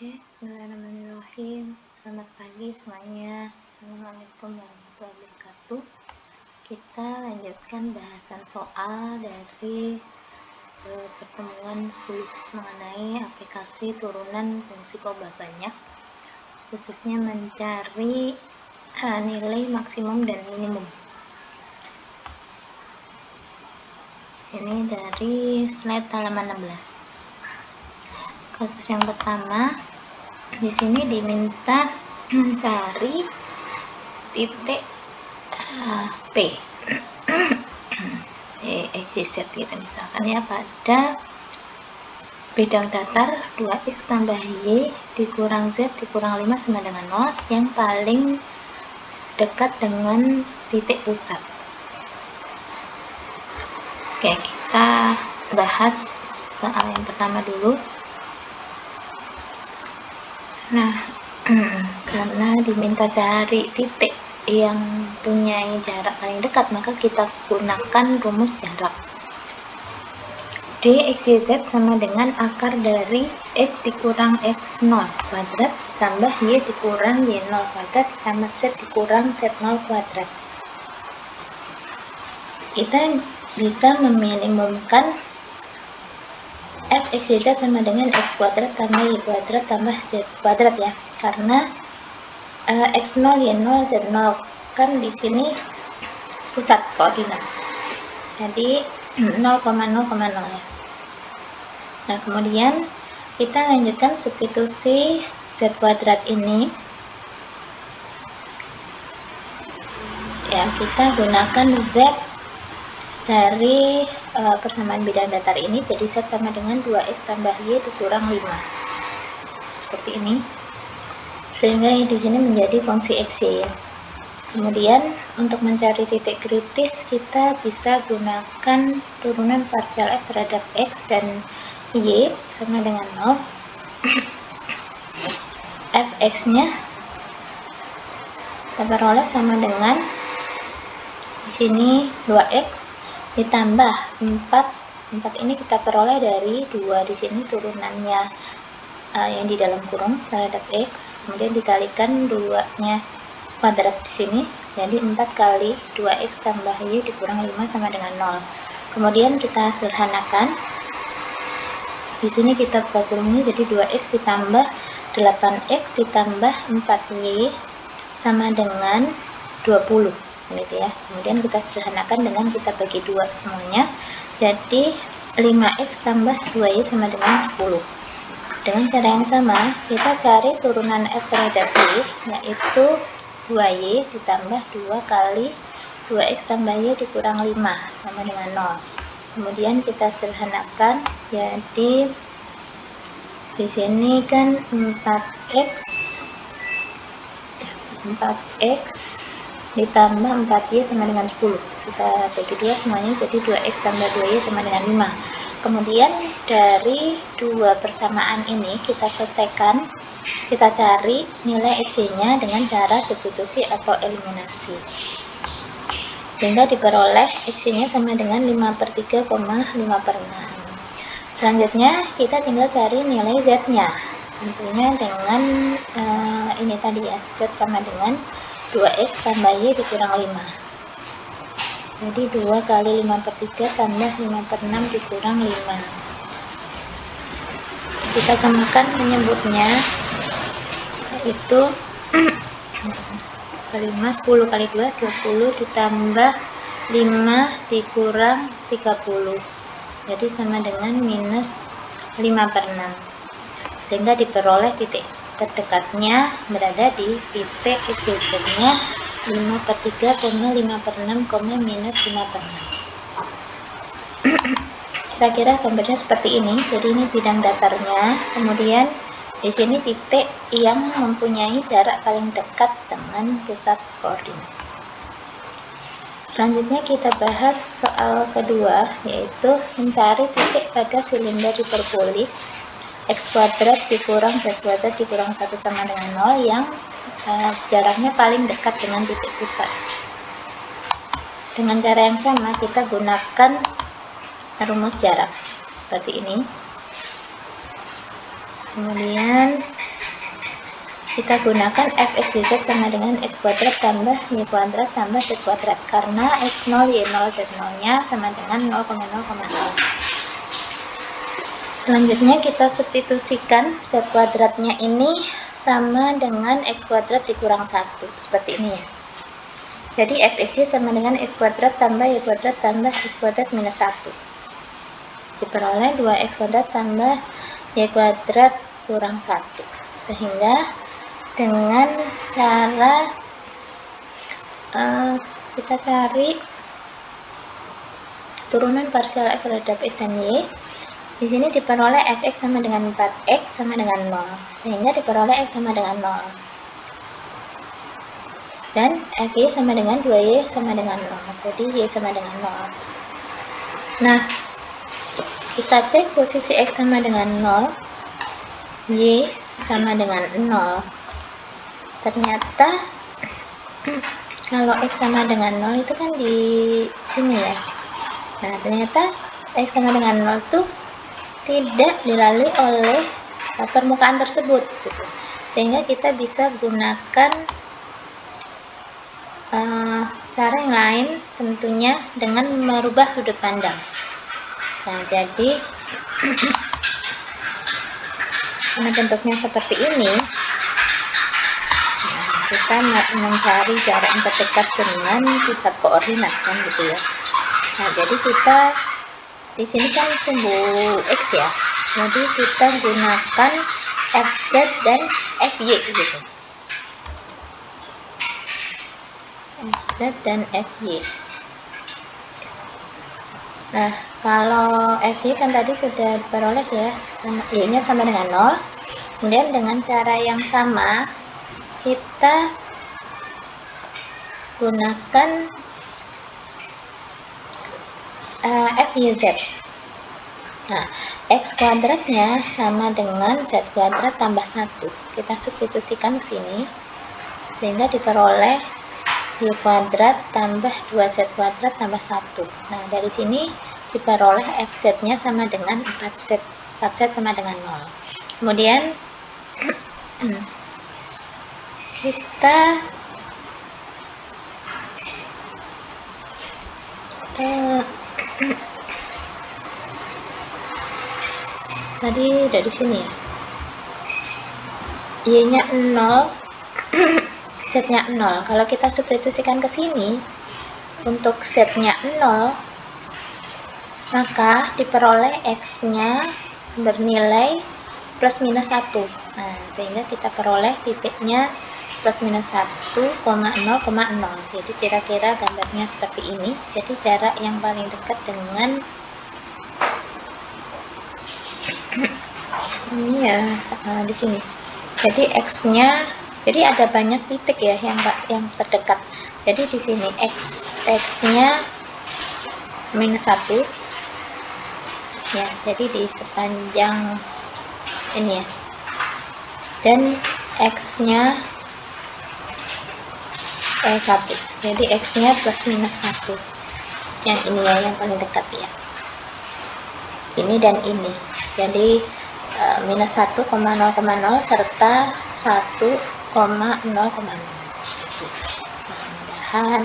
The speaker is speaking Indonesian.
Bismillahirrahmanirrahim. Selamat pagi semuanya. Assalamualaikum warahmatullahi wabarakatuh. Kita lanjutkan bahasan soal dari pertemuan 10 mengenai aplikasi turunan fungsi poba banyak, khususnya mencari nilai maksimum dan minimum. Sini dari slide halaman 16. Kasus yang pertama, di sini diminta mencari titik P XYZ gitu misalkan ya, pada bidang datar 2x tambah y dikurang z dikurang 5 sama dengan 0 yang paling dekat dengan titik pusat. Oke, kita bahas soal yang pertama dulu. Nah, karena diminta cari titik yang punya jarak paling dekat, maka kita gunakan rumus jarak. dxyz sama dengan akar dari x dikurang x0 kuadrat tambah y dikurang y0 kuadrat tambah z dikurang z0 kuadrat. Kita bisa meminimumkan fxyz sama dengan x kuadrat tambah y kuadrat tambah z kuadrat ya, karena x0, y0, z0 kan di sini pusat koordinat. Jadi 0,0,0 ya. Nah, kemudian kita lanjutkan substitusi z kuadrat ini. Ya, kita gunakan z dari persamaan bidang datar ini, jadi z sama dengan 2x tambah y dikurang 5. Seperti ini. Sehingga di sini menjadi fungsi x y. Kemudian untuk mencari titik kritis kita bisa gunakan turunan parsial f terhadap x dan y sama dengan 0. fx-nya kita peroleh sama dengan di sini 2x ditambah 4 ini kita peroleh dari 2 di sini turunannya yang di dalam kurung terhadap x, kemudian dikalikan 2-nya kuadrat di sini, jadi 4 kali 2x tambah y dikurang 5 sama dengan 0. Kemudian kita sederhanakan. Di sini kita buka kurungnya, jadi 2x ditambah 8x ditambah 4y sama dengan 20 gitu ya. Kemudian kita sederhanakan dengan kita bagi 2 semuanya, jadi 5x tambah 2y sama dengan 10. Dengan cara yang sama kita cari turunan f terhadap y, yaitu 2y ditambah 2 kali 2x tambah y dikurang 5 sama dengan 0. Kemudian kita sederhanakan, jadi di sini kan 4x ditambah 4y sama dengan 10. Kita bagi 2 semuanya, jadi 2x tambah 2y sama dengan 5. Kemudian dari 2 persamaan ini kita selesaikan, kita cari nilai x-nya dengan cara substitusi atau eliminasi, sehingga diperoleh x-nya sama dengan 5/3, 5/6. Selanjutnya kita tinggal cari nilai z-nya, tentunya dengan ini tadi ya, z sama dengan 2x tambah y dikurang 5. Jadi 2 kali 5/3 tambah 5/6 dikurang 5. Kita samakan menyebutnya, yaitu kali 5, 10 kali 2, 20 ditambah 5 dikurang 30. Jadi sama dengan minus 5/6. Sehingga diperoleh titik terdekatnya berada di titik xyz-nya 5/3, 5/6, minus 5/6. Kira-kira gambarnya seperti ini. Jadi ini bidang datarnya, kemudian di sini titik yang mempunyai jarak paling dekat dengan pusat koordinat. Selanjutnya kita bahas soal kedua, yaitu mencari titik pada silinder hiperbolik x kuadrat dikurang z kuadrat dikurang 1 sama dengan 0 yang jaraknya paling dekat dengan titik pusat. Dengan cara yang sama kita gunakan rumus jarak seperti ini. Kemudian kita gunakan fx z sama dengan x kuadrat tambah y kuadrat tambah z kuadrat, karena x0 y0 z0 nya sama dengan 0,0,0. Selanjutnya kita substitusikan z kuadratnya ini sama dengan x kuadrat dikurang 1, seperti ini ya. Jadi fx sama dengan x kuadrat tambah y kuadrat tambah x kuadrat minus 1, diperoleh 2x kuadrat tambah y kuadrat kurang 1. Sehingga dengan cara kita cari turunan parsial x terhadap x dan y, di sini diperoleh fx sama dengan 4x sama dengan 0, sehingga diperoleh x sama dengan 0. Dan fy sama dengan 2y sama dengan 0, jadi y sama dengan 0. Nah, kita cek posisi x sama dengan 0, y sama dengan 0. Ternyata kalau x sama dengan 0 itu kan di sini ya. Nah, ternyata x sama dengan 0 itu tidak dilalui oleh permukaan tersebut gitu. Sehingga kita bisa gunakan cara yang lain, tentunya dengan merubah sudut pandang. Nah, jadi karena bentuknya seperti ini, kita mencari jarak yang terdekat dengan pusat koordinat kan gitu ya. Nah, jadi kita di sini kan sumbu x ya, jadi kita gunakan fz dan fy gitu. fz dan fy. Nah, kalau fy kan tadi sudah diperoleh ya, y-nya sama dengan 0. Kemudian dengan cara yang sama kita gunakan fyz. Nah, x kuadratnya sama dengan z kuadrat tambah 1. Kita substitusikan ke sini sehingga diperoleh y kuadrat tambah 2z kuadrat tambah 1. Nah, dari sini diperoleh fz-nya sama dengan 4z. 4z sama dengan 0. Kemudian kita tadi dari sini ya, y-nya 0, z-nya 0. Kalau kita substitusikan ke sini untuk z-nya 0, maka diperoleh x-nya bernilai plus minus 1. Nah, sehingga kita peroleh titiknya plus minus 1,0,0. Jadi kira-kira gambarnya seperti ini. Jadi jarak yang paling dekat dengan ini ya, di sini. Jadi x-nya, jadi ada banyak titik ya yang terdekat. Jadi di sini x-nya minus 1 ya, jadi di sepanjang ini ya, dan x-nya 1, jadi x-nya plus minus 1, yang ini ya, yang paling dekat ya, ini dan ini. Jadi minus 1,0,0 serta 1,0,0. Mudah-mudahan